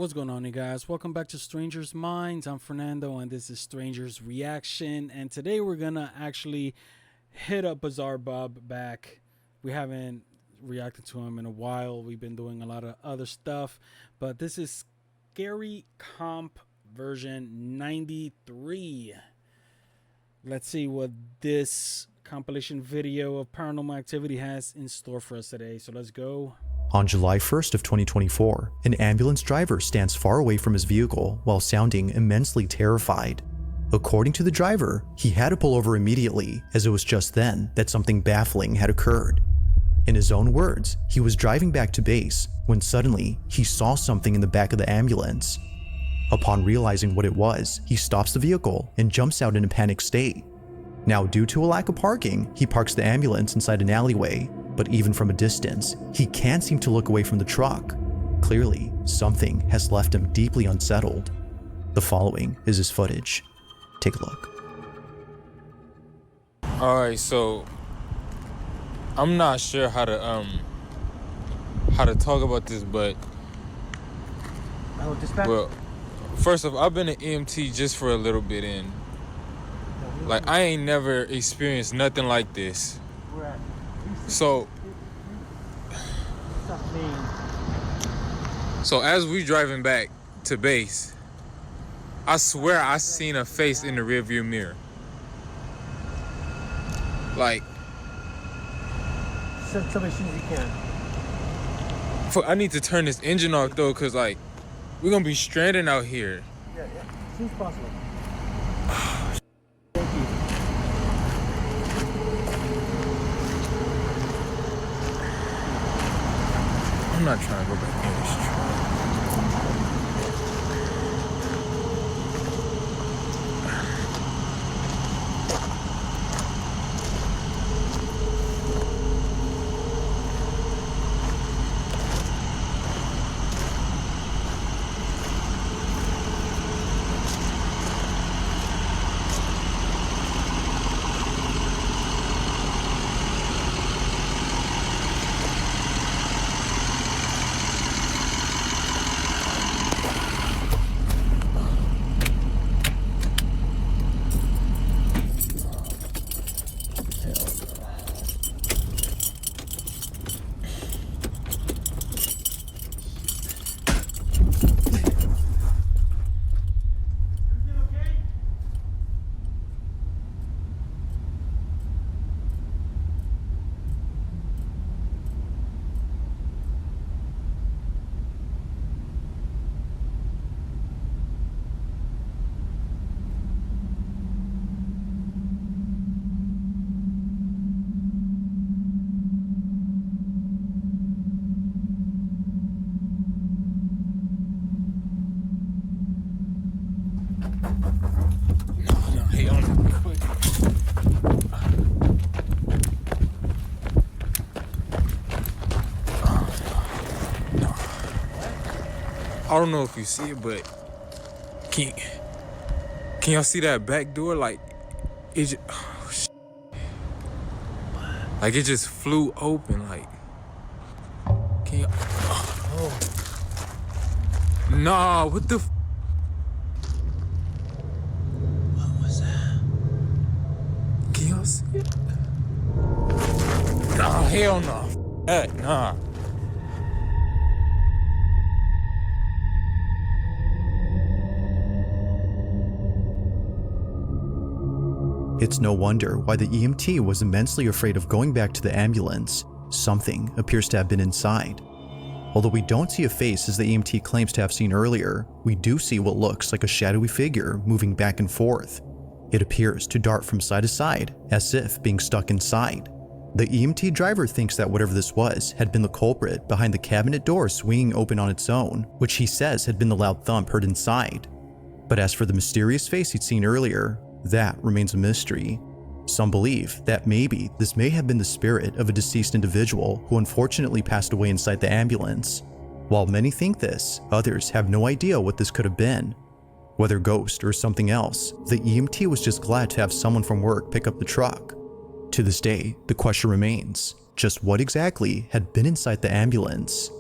What's going on, you guys? Welcome back to Strangers Mindz. I'm Fernando and this is Strangers Reaction, and today we're gonna actually hit up Bizarre Bub back. We haven't reacted to him in a while. We've been doing a lot of other stuff, but this is Scary Comp version 93. Let's see what this compilation video of paranormal activity has in store for us today. So let's go. On July 1st of 2024, an ambulance driver stands far away from his vehicle while sounding immensely terrified. According to the driver, he had to pull over immediately as it was just then that something baffling had occurred. In his own words, he was driving back to base when suddenly he saw something in the back of the ambulance. Upon realizing what it was, he stops the vehicle and jumps out in a panicked state. Now, due to a lack of parking, he parks the ambulance inside an alleyway, but even from a distance, he can't seem to look away from the truck. Clearly, something has left him deeply unsettled. The following is his footage. Take a look. Alright, so I'm not sure how to talk about this, but well, first off, I've been an EMT just for a little bit, and like I ain't never experienced nothing like this. So as we driving back to base, I swear I seen a face in the rearview mirror. Like, tell me as soon as you can. I need to turn this engine off though, cause like we're gonna be stranded out here. Yeah, as soon as possible. Thank you. I'm not trying to go back near this truck. I don't know if you see it, but can y'all see that back door? Like it just, like it just flew open. Like, can y'all? Oh. Nah, what the? What was that? Can y'all see it? Nah, hell no. Heck, nah. It's no wonder why the EMT was immensely afraid of going back to the ambulance. Something appears to have been inside. Although we don't see a face as the EMT claims to have seen earlier, we do see what looks like a shadowy figure moving back and forth. It appears to dart from side to side, as if being stuck inside. The EMT driver thinks that whatever this was had been the culprit behind the cabinet door swinging open on its own, which he says had been the loud thump heard inside. But as for the mysterious face he'd seen earlier, that remains a mystery. Some believe that maybe this may have been the spirit of a deceased individual who unfortunately passed away inside the ambulance. While many think this, others have no idea what this could have been. Whether ghost or something else, the EMT was just glad to have someone from work pick up the truck. To this day, the question remains, just what exactly had been inside the ambulance?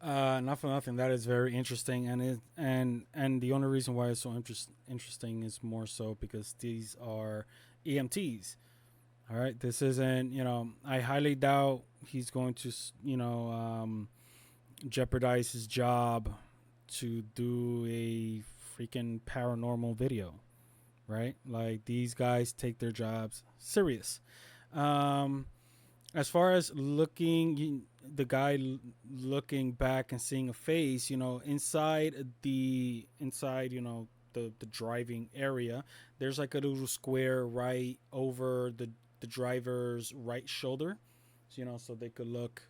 Not for nothing. That is very interesting, and the only reason why it's so interesting is more so because these are EMTs. All right, this isn't. I highly doubt he's going to jeopardize his job to do a freaking paranormal video, right? Like, these guys take their jobs serious. As far as the guy looking back and seeing a face, inside the driving area, there's like a little square right over the driver's right shoulder, so they could look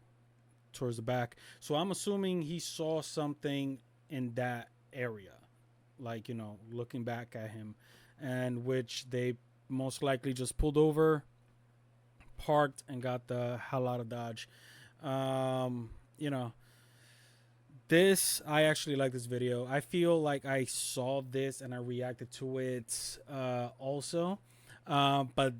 towards the back. So I'm assuming he saw something in that area, like, looking back at him, and which they most likely just pulled over, parked, and got the hell out of Dodge. This, I actually like this video. I feel like I saw this and I reacted to it also, but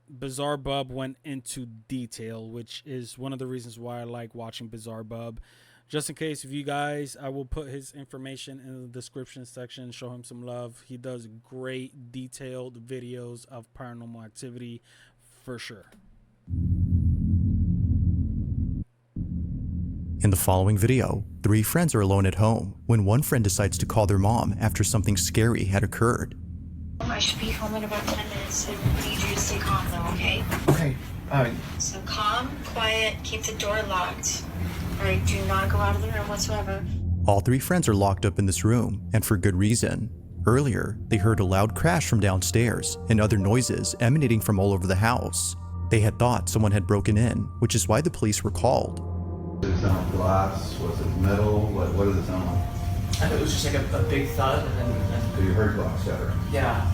Bizarre Bub went into detail, which is one of the reasons why I like watching Bizarre Bub. Just in case, if you guys, I will put his information in the description section. Show him some love. He does great detailed videos of paranormal activity for sure. In the following video, 3 friends are alone at home when one friend decides to call their mom after something scary had occurred. I should be home in about 10 minutes. I need you to stay calm though, okay? Okay. So calm, quiet, keep the door locked. Alright, do not go out of the room whatsoever. All 3 friends are locked up in this room, and for good reason. Earlier, they heard a loud crash from downstairs and other noises emanating from all over the house. They had thought someone had broken in, which is why the police were called. Did it sound like glass? Was it metal? What did it sound like? I think it was just like a big thud, and then So you heard glass shatter? yeah.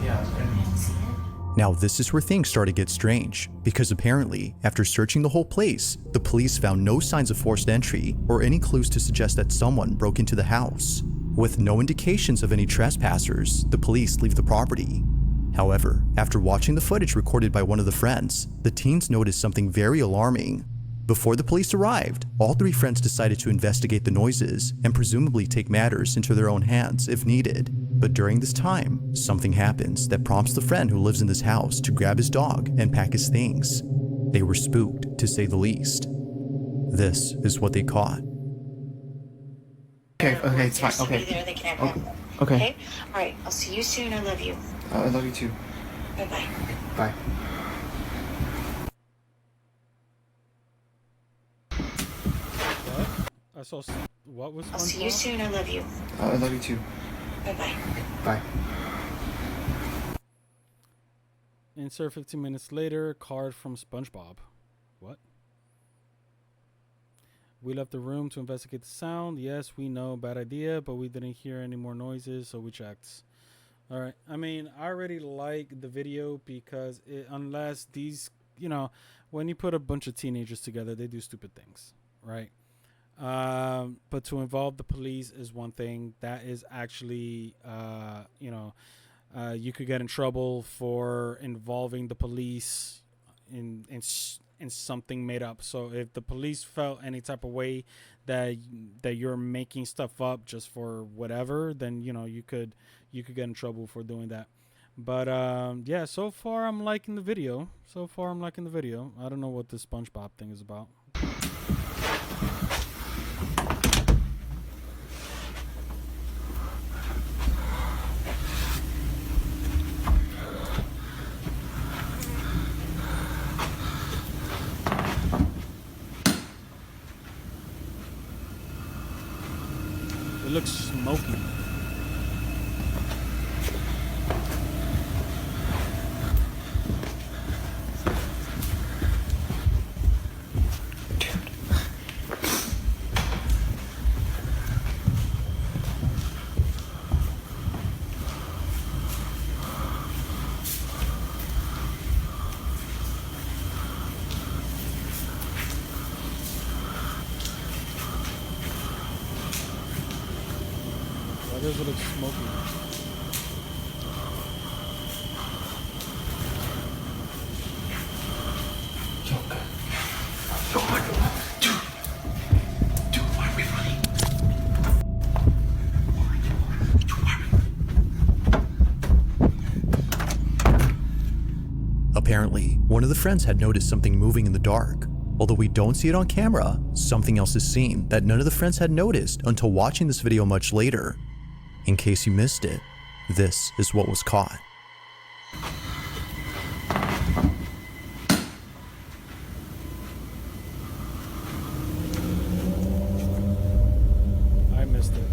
Now this is where things start to get strange, because apparently, after searching the whole place, the police found no signs of forced entry or any clues to suggest that someone broke into the house. With no indications of any trespassers, the police leave the property. However, after watching the footage recorded by one of the friends, the teens noticed something very alarming. Before the police arrived, all 3 friends decided to investigate the noises and presumably take matters into their own hands if needed. But during this time, something happens that prompts the friend who lives in this house to grab his dog and pack his things. They were spooked, to say the least. This is what they caught. Okay, it's fine. Somebody Okay. there, they can't Okay. run. Okay. Okay? Alright, I'll see you soon. I love you. I love you too. Bye-bye. Bye. I saw what was I'll see you soon. I love you. I love you too. Bye-bye. Bye. Insert 15 minutes later, card from SpongeBob. What? We left the room to investigate the sound. Yes, we know, bad idea, but we didn't hear any more noises, so we checked. All right. I mean, I already like the video because unless these, when you put a bunch of teenagers together, they do stupid things, right? But to involve the police is one thing. That is actually, you could get in trouble for involving the police in something made up. So if the police felt any type of way that you're making stuff up just for whatever, then you could get in trouble for doing that. But yeah, so far I'm liking the video. I don't know what this SpongeBob thing is about. It looks smoky. Why does it look smoky? Dude, why are we Apparently, one of the friends had noticed something moving in the dark. Although we don't see it on camera, something else is seen that none of the friends had noticed until watching this video much later. In case you missed it, this is what was caught. I missed it.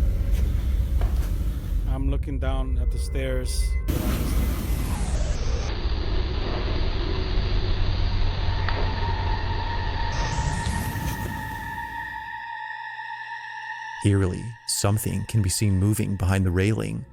I'm looking down at the stairs. But I missed it. Eerily, something can be seen moving behind the railing.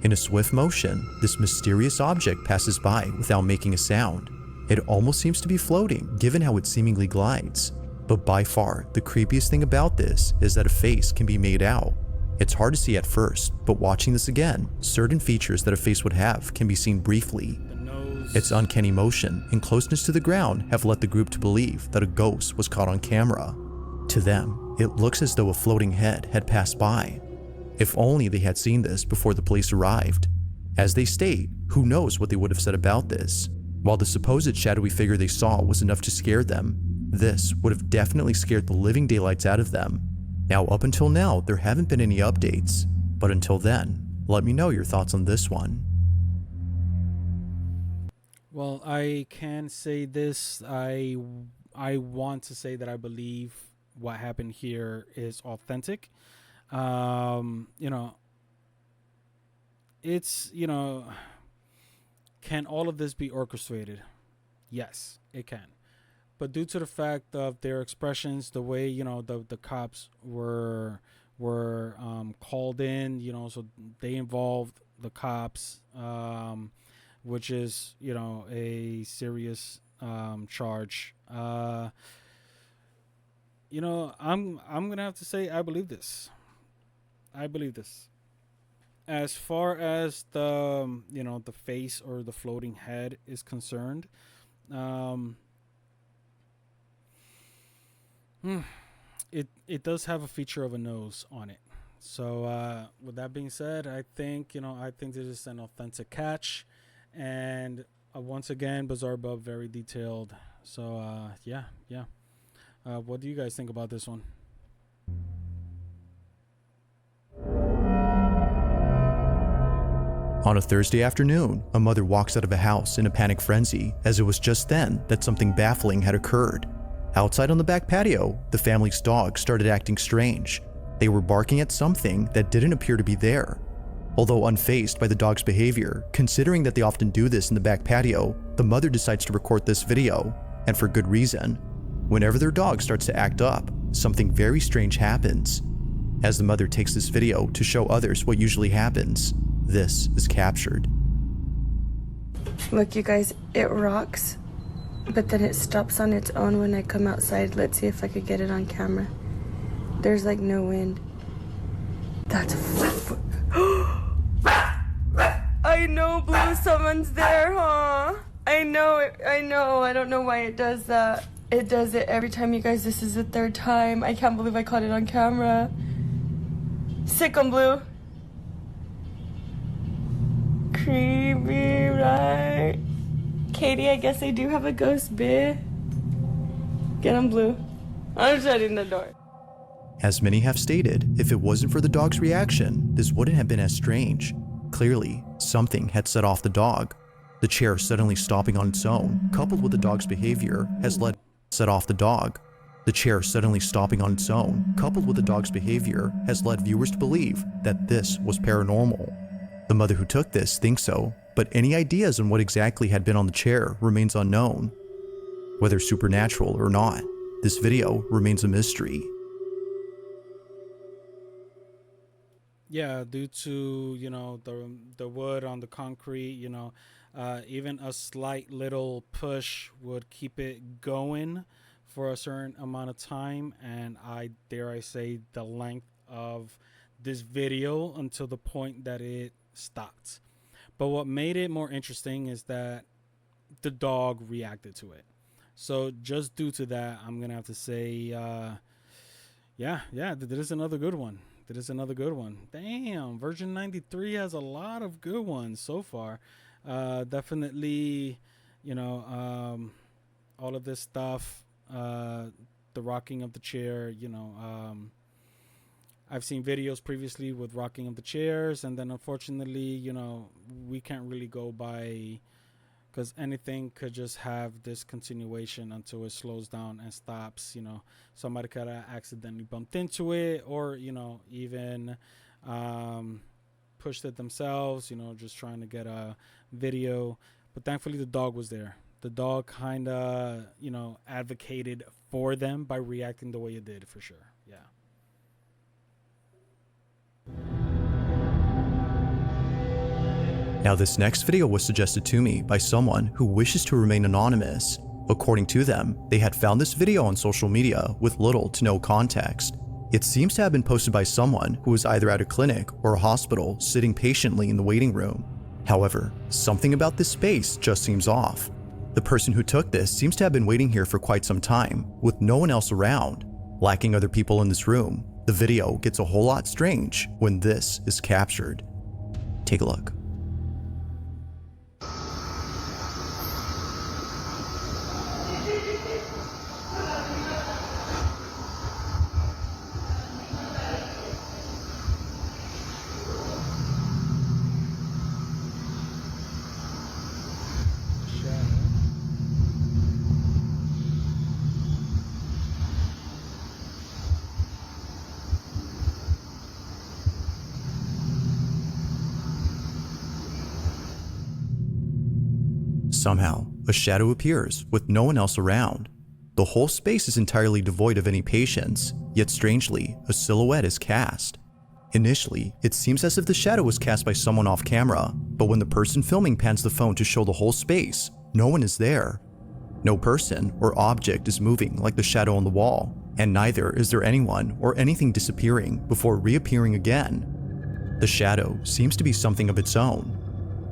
In a swift motion, this mysterious object passes by without making a sound. It almost seems to be floating, given how it seemingly glides. But by far, the creepiest thing about this is that a face can be made out. It's hard to see at first, but watching this again, certain features that a face would have can be seen briefly. The nose. Its uncanny motion and closeness to the ground have led the group to believe that a ghost was caught on camera. To them, it looks as though a floating head had passed by. If only they had seen this before the police arrived. As they state, who knows what they would have said about this. While the supposed shadowy figure they saw was enough to scare them, this would have definitely scared the living daylights out of them. Now, up until now, there haven't been any updates. But until then, let me know your thoughts on this one. Well, I can say this. I want to say that I believe what happened here is authentic. It's, can all of this be orchestrated? Yes, it can. But due to the fact of their expressions, the way, the cops were called in, so they involved the cops, which is, a serious charge. I'm gonna have to say I believe this. As far as the the face or the floating head is concerned, it does have a feature of a nose on it. So with that being said, I think this is an authentic catch, and once again, Bizarre Bub, very detailed. So yeah. What do you guys think about this one? On a Thursday afternoon, a mother walks out of a house in a panic frenzy, as it was just then that something baffling had occurred. Outside on the back patio, the family's dog started acting strange. They were barking at something that didn't appear to be there. Although unfazed by the dog's behavior, considering that they often do this in the back patio, the mother decides to record this video, and for good reason. Whenever their dog starts to act up, something very strange happens. As the mother takes this video to show others what usually happens, this is captured. Look, you guys, it rocks, but then it stops on its own when I come outside. Let's see if I could get it on camera. There's like no wind. That's I know, Blue, someone's there, huh? I know it. I don't know why it does that. It does it every time, you guys. This is the third time. I can't believe I caught it on camera. Sick on Blue. Creepy, right? Katie, I guess I do have a ghost, babe. Get on Blue. I'm shutting the door. As many have stated, if it wasn't for the dog's reaction, this wouldn't have been as strange. Clearly, something had set off the dog. The chair suddenly stopping on its own, coupled with the dog's behavior, has led set off the dog. The chair suddenly stopping on its own, coupled with the dog's behavior, has led viewers to believe that this was paranormal. The mother who took this thinks so, but any ideas on what exactly had been on the chair remains unknown. Whether supernatural or not, this video remains a mystery. Yeah, due to the wood on the concrete, even a slight little push would keep it going for a certain amount of time, and I say the length of this video until the point that it stopped. But what made it more interesting is that the dog reacted to it. So just due to that, I'm gonna have to say yeah, that is another good one. Damn, Virgin 93 has a lot of good ones so far. Definitely, all of this stuff, the rocking of the chair, I've seen videos previously with rocking of the chairs, and then unfortunately, we can't really go by, because anything could just have this continuation until it slows down and stops. Somebody could have accidentally bumped into it, or even pushed it themselves, just trying to get a video. But thankfully the dog was there. The dog kind of advocated for them by reacting the way it did, for sure. Yeah. Now, this next video was suggested to me by someone who wishes to remain anonymous. According to them, they had found this video on social media with little to no context. It seems to have been posted by someone who was either at a clinic or a hospital sitting patiently in the waiting room. However, something about this space just seems off. The person who took this seems to have been waiting here for quite some time, with no one else around. Lacking other people in this room, the video gets a whole lot strange when this is captured. Take a look. Somehow, a shadow appears with no one else around. The whole space is entirely devoid of any patience, yet strangely, a silhouette is cast. Initially, it seems as if the shadow was cast by someone off camera, but when the person filming pans the phone to show the whole space, no one is there. No person or object is moving like the shadow on the wall, and neither is there anyone or anything disappearing before reappearing again. The shadow seems to be something of its own.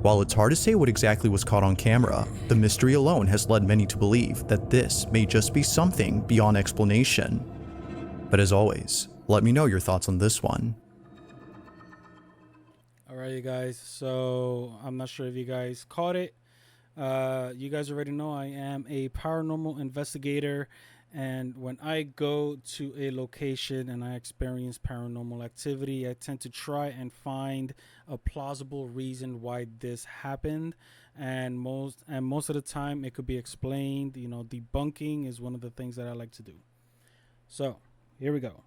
While it's hard to say what exactly was caught on camera, the mystery alone has led many to believe that this may just be something beyond explanation. But as always, let me know your thoughts on this one. All right, you guys. So I'm not sure if you guys caught it. You guys already know I am a paranormal investigator. And when I go to a location and I experience paranormal activity, I tend to try and find a plausible reason why this happened. And most of the time it could be explained. Debunking is one of the things that I like to do. So here we go.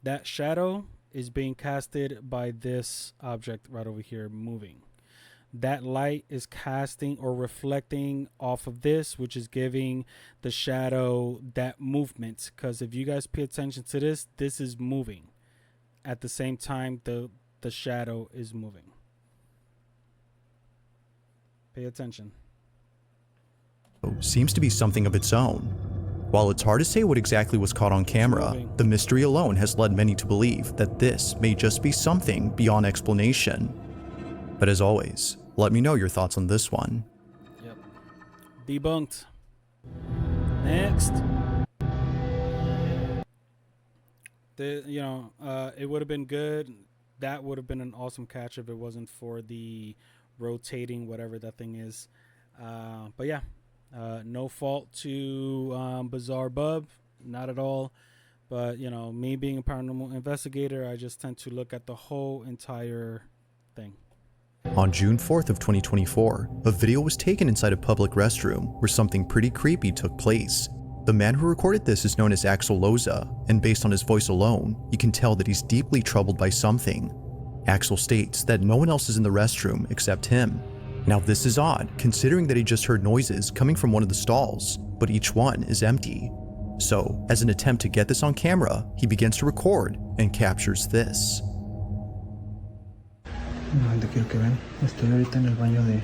That shadow is being casted by this object right over here moving. That light is casting or reflecting off of this, which is giving the shadow that movement. Because if you guys pay attention to this, this is moving. At the same time, the shadow is moving. Pay attention. Seems to be something of its own. While it's hard to say what exactly was caught on camera, the mystery alone has led many to believe that this may just be something beyond explanation. But as always, let me know your thoughts on this one. Yep. Debunked. Next. It would have been good. That would have been an awesome catch if it wasn't for the rotating whatever that thing is. But yeah, no fault to Bizarre Bub, not at all. But me being a paranormal investigator, I just tend to look at the whole entire thing. On June 4th of 2024, a video was taken inside a public restroom where something pretty creepy took place. The man who recorded this is known as Axel Loza, and based on his voice alone, you can tell that he's deeply troubled by something. Axel states that no one else is in the restroom except him. Now this is odd, considering that he just heard noises coming from one of the stalls, but each one is empty. So, as an attempt to get this on camera, he begins to record and captures this. No, quiero que vean, estoy ahorita en el baño de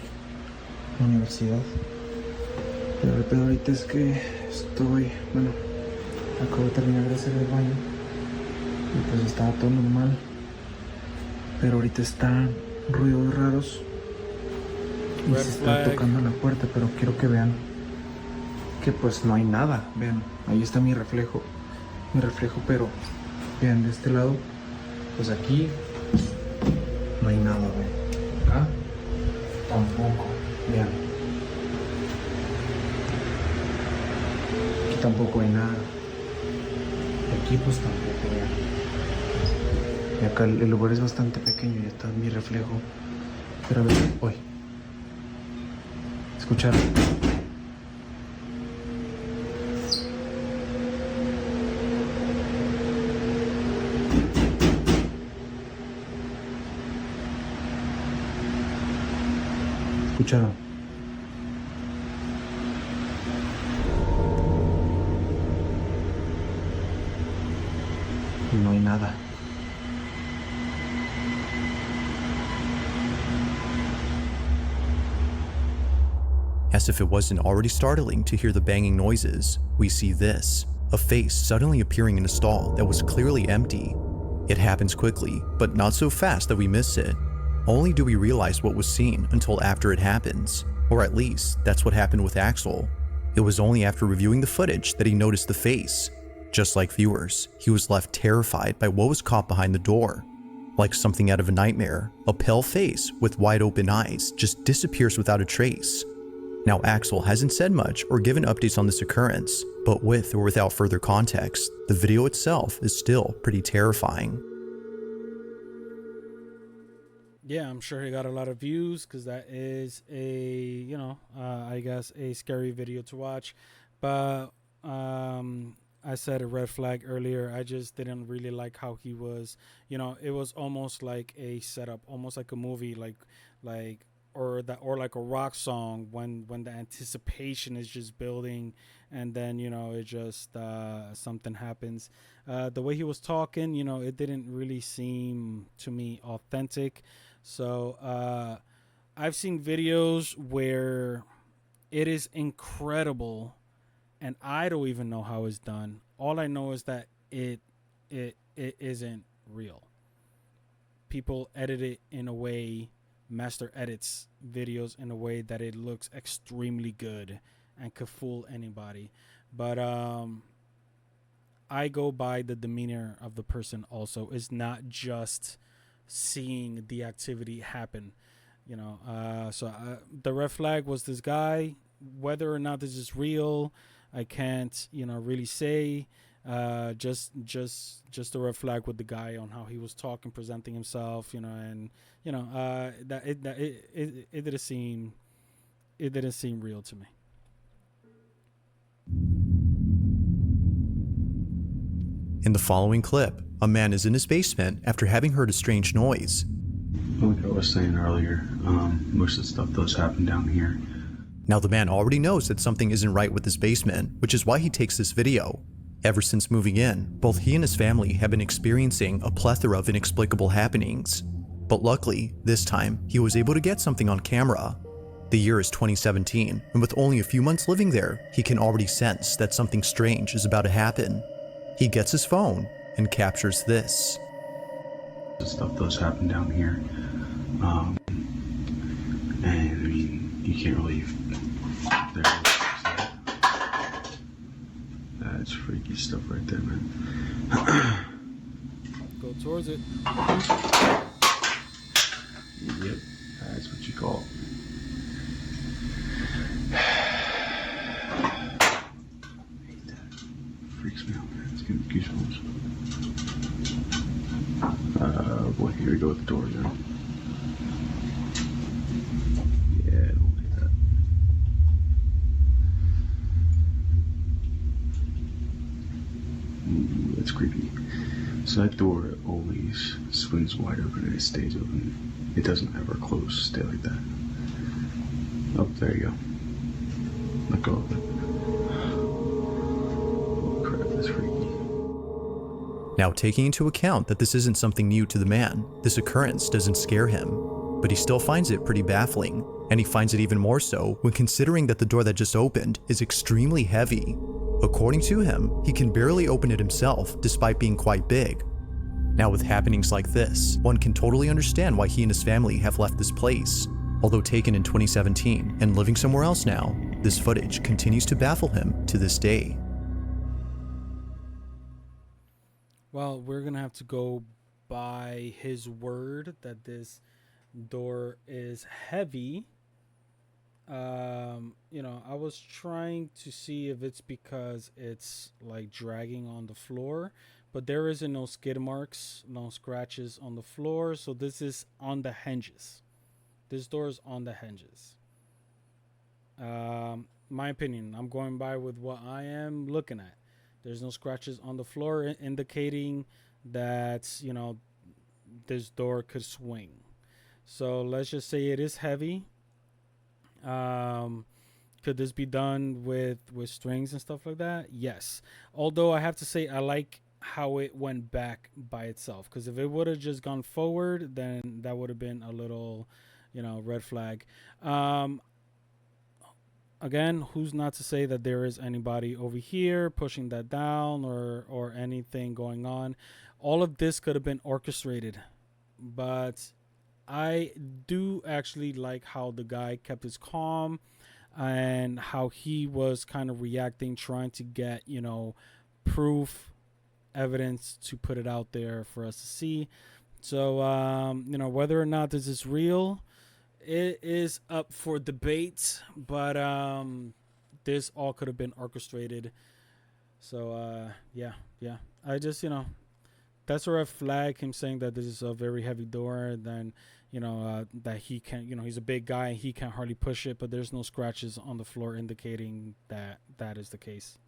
la universidad. Pero el pedo ahorita es que acabo de terminar de hacer el baño y pues estaba todo normal. Pero ahorita están ruidos raros y se está tocando la puerta, pero quiero que vean que pues no hay nada. Vean, ahí está mi reflejo, pero vean de este lado, pues aquí no hay nada, vean. Acá tampoco, vean. tampoco hay nada. Aquí pues tampoco, vean. Y acá el lugar es bastante pequeño y está mi reflejo. Pero a ver, hoy. ¿Escucharon? ¿Escucharon? No hay nada. As if it wasn't already startling to hear the banging noises, we see this, a face suddenly appearing in a stall that was clearly empty. It happens quickly, but not so fast that we miss it. Only do we realize what was seen until after it happens, or at least that's what happened with Axel. It was only after reviewing the footage that he noticed the face. Just like viewers, he was left terrified by what was caught behind the door. Like something out of a nightmare, a pale face with wide open eyes just disappears without a trace. Now, Axel hasn't said much or given updates on this occurrence, but with or without further context, the video itself is still pretty terrifying. Yeah, I'm sure he got a lot of views because that is a, I guess a scary video to watch. But I said a red flag earlier. I just didn't really like how he was, it was almost like a setup, almost like a movie, or like a rock song when the anticipation is just building and then it just something happens. The way he was talking, it didn't really seem to me authentic. So I've seen videos where it is incredible and I don't even know how it's done. All I know is that it isn't real. People edit it in a way, master edits videos in a way that it looks extremely good and could fool anybody. But I go by the demeanor of the person also. It's not just seeing the activity happen, so the red flag was this guy. Whether or not this is real, I can't really say. Just a red flag with the guy on how he was talking, presenting himself, and that it didn't seem real to me. In the following clip, a man is in his basement after having heard a strange noise. Like I was saying earlier, most of the stuff does happen down here. Now the man already knows that something isn't right with his basement, which is why he takes this video. Ever since moving in, both he and his family have been experiencing a plethora of inexplicable happenings. But luckily, this time, he was able to get something on camera. The year is 2017, and with only a few months living there, he can already sense that something strange is about to happen. He gets his phone and captures this. This stuff does happen down here. And I mean, you can't really... That's freaky stuff right there, man. Go towards it. Yep, that's what you call it. Freaks me out, man. It's giving me goosebumps. Boy, here we go with the door again. Yeah, I don't like that. Ooh, that's creepy. So that door always swings wide open and it stays open. It doesn't ever close, stay like that. Oh, there you go. Let go of it. Oh crap, that's freaky. Now, taking into account that this isn't something new to the man, this occurrence doesn't scare him, but he still finds it pretty baffling, and he finds it even more so when considering that the door that just opened is extremely heavy. According to him, he can barely open it himself despite being quite big. Now, with happenings like this, one can totally understand why he and his family have left this place. Although taken in 2017 and living somewhere else now, this footage continues to baffle him to this day. Well, we're going to have to go by his word that this door is heavy. You know, I was trying to see if it's because it's like dragging on the floor, but there isn't no skid marks, no scratches on the floor. So this is on the hinges. This door is on the hinges. My opinion, I'm going by with what I am looking at. There's no scratches on the floor, indicating that, you know, this door could swing. So let's just say it is heavy. Could this be done with strings and stuff like that? Yes. Although I have to say I like how it went back by itself, because if it would have just gone forward, then that would have been a little, you know, red flag. Again, who's not to say that there is anybody over here pushing that down or anything going on. All of this could have been orchestrated, but I do actually like how the guy kept his calm and how he was kind of reacting, trying to get, you know, proof, evidence to put it out there for us to see. So, you know, whether or not this is real, it is up for debate, but this all could have been orchestrated. So, yeah. I just, you know, that's a red flag, him saying that this is a very heavy door. Then, you know, that he can't, you know, he's a big guy, he can't hardly push it, but there's no scratches on the floor indicating that that is the case.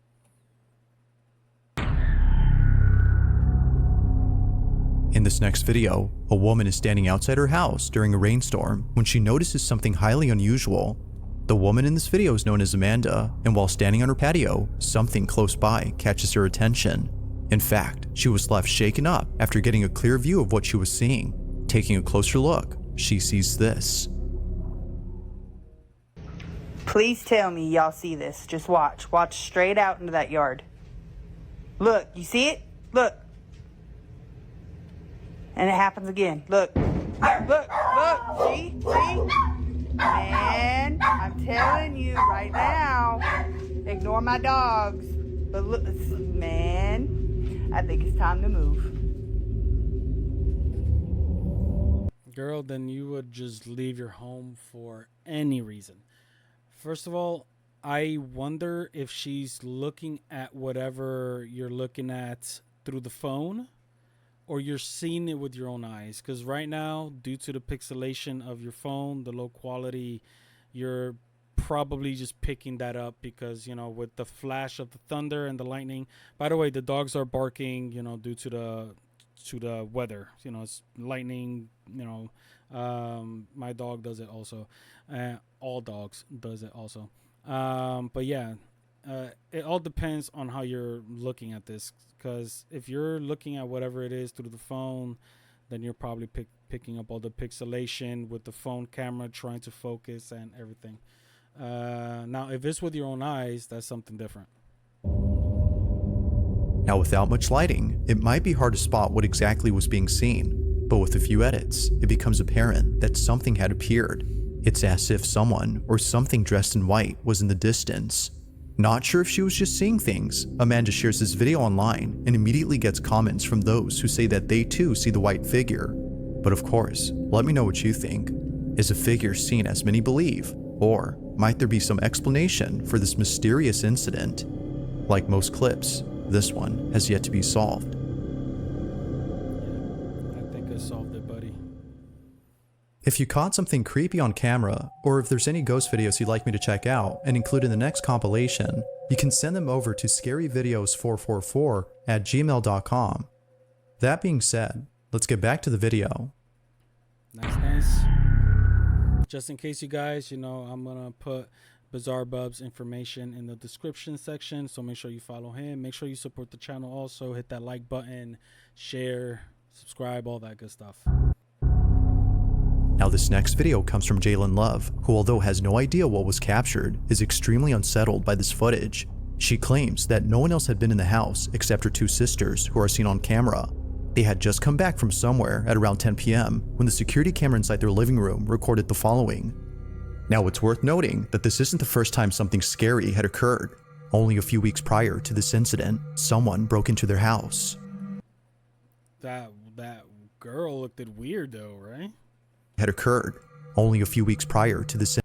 In this next video, a woman is standing outside her house during a rainstorm when she notices something highly unusual. The woman in this video is known as Amanda, and while standing on her patio, something close by catches her attention. In fact, she was left shaken up after getting a clear view of what she was seeing. Taking a closer look, she sees this. Please tell me y'all see this. Just watch. Watch straight out into that yard. Look, you see it? Look. And it happens again. Look. Look. See? Man, I'm telling you right now. Ignore my dogs. But look, man, I think it's time to move. Girl, then you would just leave your home for any reason. First of all, I wonder if she's looking at whatever you're looking at through the phone, or you're seeing it with your own eyes. Because right now, due to the pixelation of your phone, the low quality, you're probably just picking that up because, you know, with the flash of the thunder and the lightning. By the way, the dogs are barking, you know, due to the weather. You know, it's lightning, you know. My dog does it also. All dogs does it also. But yeah, it all depends on how you're looking at this, because if you're looking at whatever it is through the phone, then you're probably picking up all the pixelation with the phone camera trying to focus and everything. Now, if it's with your own eyes, that's something different. Now, without much lighting, it might be hard to spot what exactly was being seen, but with a few edits, it becomes apparent that something had appeared. It's as if someone or something dressed in white was in the distance. Not sure if she was just seeing things, Amanda shares this video online and immediately gets comments from those who say that they too see the white figure. But of course, let me know what you think. Is a figure seen as many believe, or might there be some explanation for this mysterious incident? Like most clips, this one has yet to be solved. I think I solved it, buddy. If you caught something creepy on camera, or if there's any ghost videos you'd like me to check out and include in the next compilation, you can send them over to scaryvideos444@gmail.com. That being said, let's get back to the video. Nice. Just in case you guys, you know, I'm going to put Bizarre Bub's information in the description section, so make sure you follow him. Make sure you support the channel also. Hit that like button, share, subscribe, all that good stuff. Now this next video comes from Jalen Love, who although has no idea what was captured, is extremely unsettled by this footage. She claims that no one else had been in the house except her two sisters, who are seen on camera. They had just come back from somewhere at around 10 p.m. when the security camera inside their living room recorded the following. Now it's worth noting that this isn't the first time something scary had occurred. Only a few weeks prior to this incident, someone broke into their house. That girl looked weird though, right? Had occurred only a few weeks prior to this.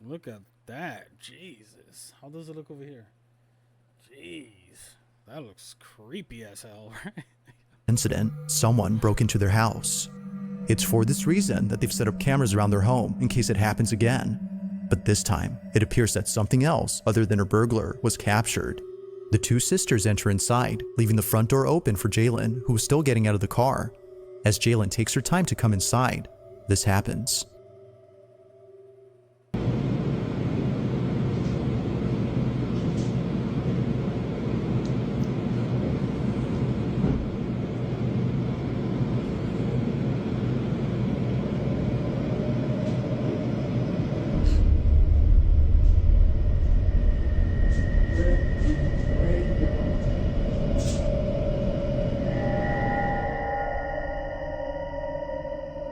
Look at that. Jesus. How does it look over here? Jeez. That looks creepy as hell, right? Incident, someone broke into their house. It's for this reason that they've set up cameras around their home in case it happens again. But this time, it appears that something else other than a burglar was captured. The two sisters enter inside, leaving the front door open for Jalen, who was still getting out of the car. As Jalen takes her time to come inside, this happens.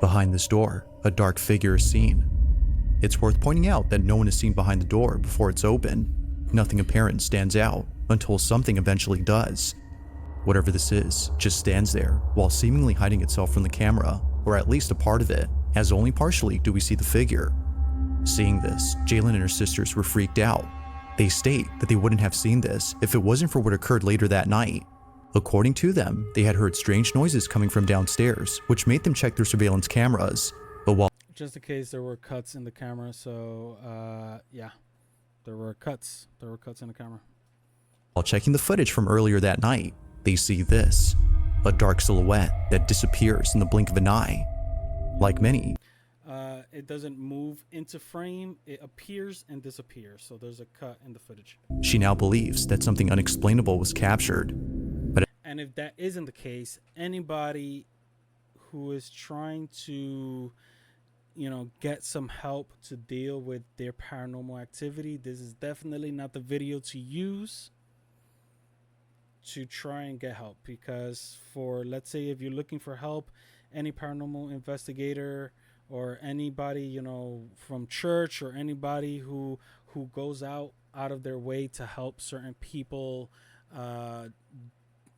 Behind this door, a dark figure is seen. It's worth pointing out that no one is seen behind the door before it's open. Nothing apparent stands out until something eventually does. Whatever this is just stands there while seemingly hiding itself from the camera, or at least a part of it, as only partially do we see the figure. Seeing this, Jalen and her sisters were freaked out. They state that they wouldn't have seen this if it wasn't for what occurred later that night. According to them, they had heard strange noises coming from downstairs, which made them check their surveillance cameras. But while just in case there were cuts in the camera, so yeah, there were cuts in the camera. While checking the footage from earlier that night, they see this, a dark silhouette that disappears in the blink of an eye. Like many, it doesn't move into frame, it appears and disappears, so there's a cut in the footage. She now believes that something unexplainable was captured. And if that isn't the case, anybody who is trying to, get some help to deal with their paranormal activity, this is definitely not the video to use to try and get help. Because let's say if you're looking for help, any paranormal investigator or anybody, from church or anybody who goes out of their way to help certain people,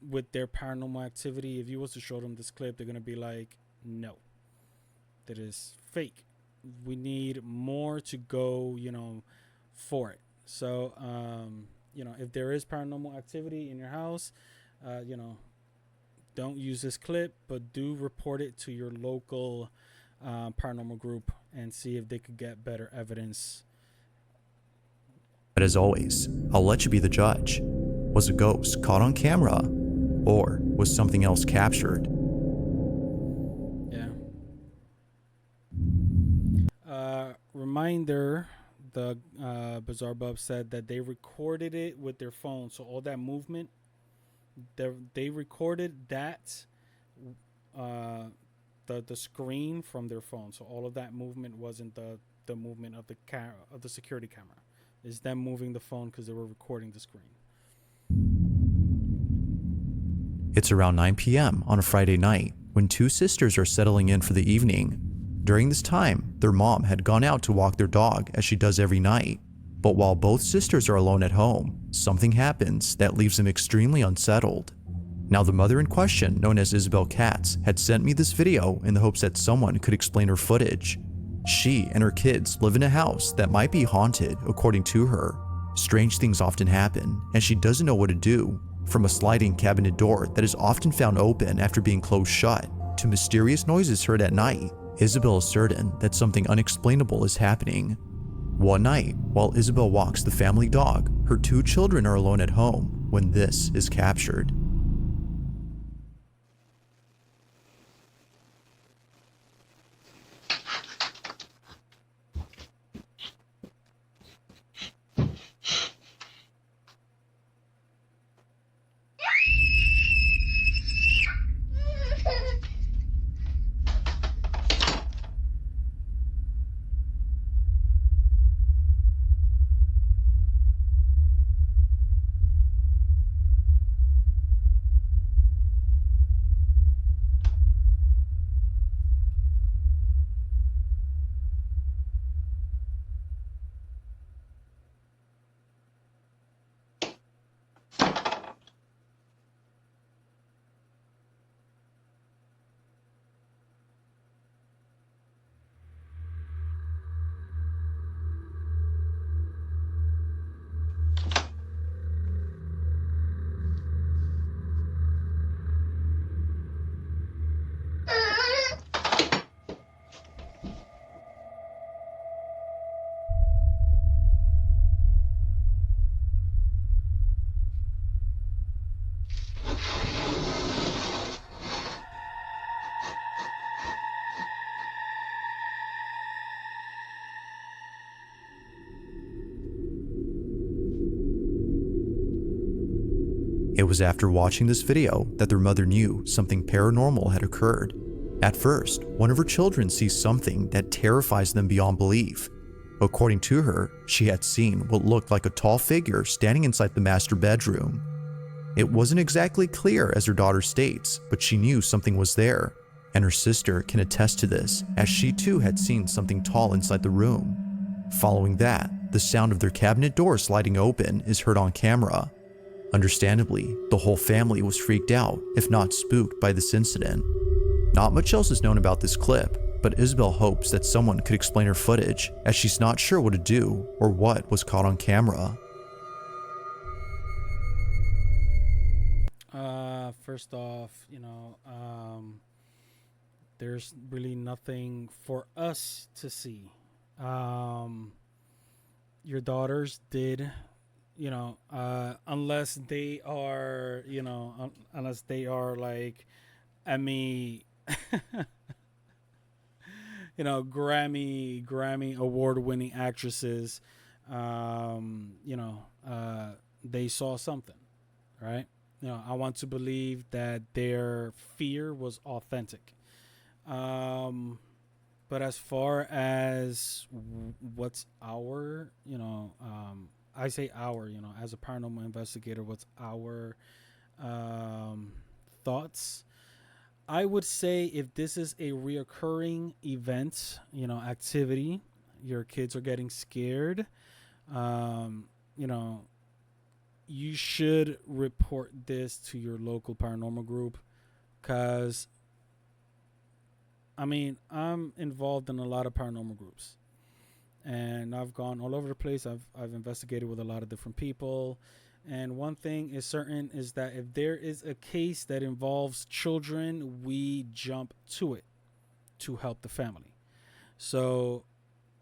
with their paranormal activity, if you was to show them this clip, they're gonna be like, no, that is fake. We need more to go, for it. So if there is paranormal activity in your house, don't use this clip, but do report it to your local paranormal group and see if they could get better evidence. But as always, I'll let you be the judge. Was a ghost caught on camera? Or was something else captured? Yeah. Reminder, the Bizarre Bub said that they recorded it with their phone. So all that movement, they recorded that, the screen from their phone. So all of that movement wasn't the movement of the security camera. It's them moving the phone because they were recording the screen. It's around 9 p.m. on a Friday night when two sisters are settling in for the evening. During this time, their mom had gone out to walk their dog as she does every night. But while both sisters are alone at home, something happens that leaves them extremely unsettled. Now, the mother in question, known as Isabel Katz, had sent me this video in the hopes that someone could explain her footage. She and her kids live in a house that might be haunted, according to her. Strange things often happen, and she doesn't know what to do. From a sliding cabinet door that is often found open after being closed shut, to mysterious noises heard at night, Isabel is certain that something unexplainable is happening. One night, while Isabel walks the family dog, her two children are alone at home when this is captured. was after watching this video that their mother knew something paranormal had occurred. At first, one of her children sees something that terrifies them beyond belief. According to her, she had seen what looked like a tall figure standing inside the master bedroom. It wasn't exactly clear as her daughter states, but she knew something was there, and her sister can attest to this as she too had seen something tall inside the room. Following that, the sound of their cabinet door sliding open is heard on camera. Understandably, the whole family was freaked out, if not spooked, by this incident. Not much else is known about this clip, but Isabel hopes that someone could explain her footage, as she's not sure what to do or what was caught on camera. First off, there's really nothing for us to see. Your daughters did, unless they are, unless they are like Emmy, Grammy award-winning actresses, they saw something, right? I want to believe that their fear was authentic. But as far as what's our, I say our, as a paranormal investigator, what's our thoughts? I would say if this is a reoccurring event, activity, your kids are getting scared, you should report this to your local paranormal group, because I'm involved in a lot of paranormal groups, and I've gone all over the place. I've investigated with a lot of different people, and one thing is certain is that if there is a case that involves children, we jump to it to help the family. So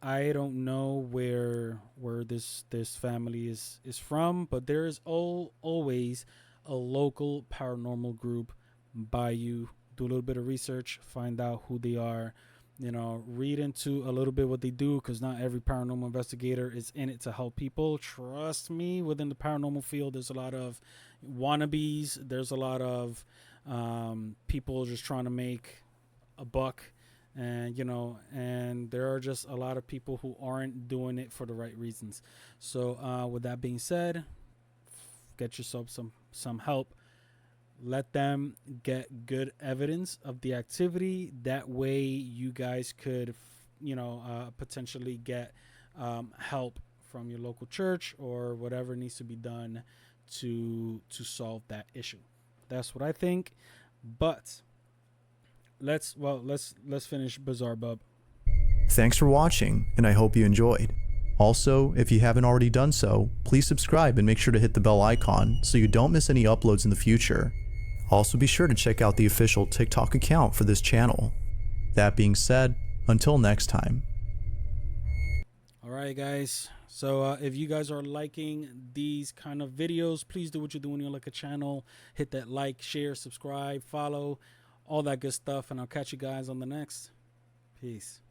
I don't know where this family is from, but there is always a local paranormal group by you. Do a little bit of research, find out who they are, read into a little bit what they do, because not every paranormal investigator is in it to help people. Trust me, within the paranormal field, there's a lot of wannabes. There's a lot of people just trying to make a buck, and and there are just a lot of people who aren't doing it for the right reasons. So with that being said, get yourself some help. Let them get good evidence of the activity. That way you guys could, potentially get help from your local church or whatever needs to be done to solve that issue. That's what I think. But let's finish Bizarre Bub. Thanks for watching, and I hope you enjoyed. Also, if you haven't already done so, please subscribe and make sure to hit the bell icon so you don't miss any uploads in the future. Also, be sure to check out the official TikTok account for this channel. That being said, until next time. All right, guys. So if you guys are liking these kind of videos, please do what you do when you like a channel. Hit that like, share, subscribe, follow, all that good stuff. And I'll catch you guys on the next. Peace.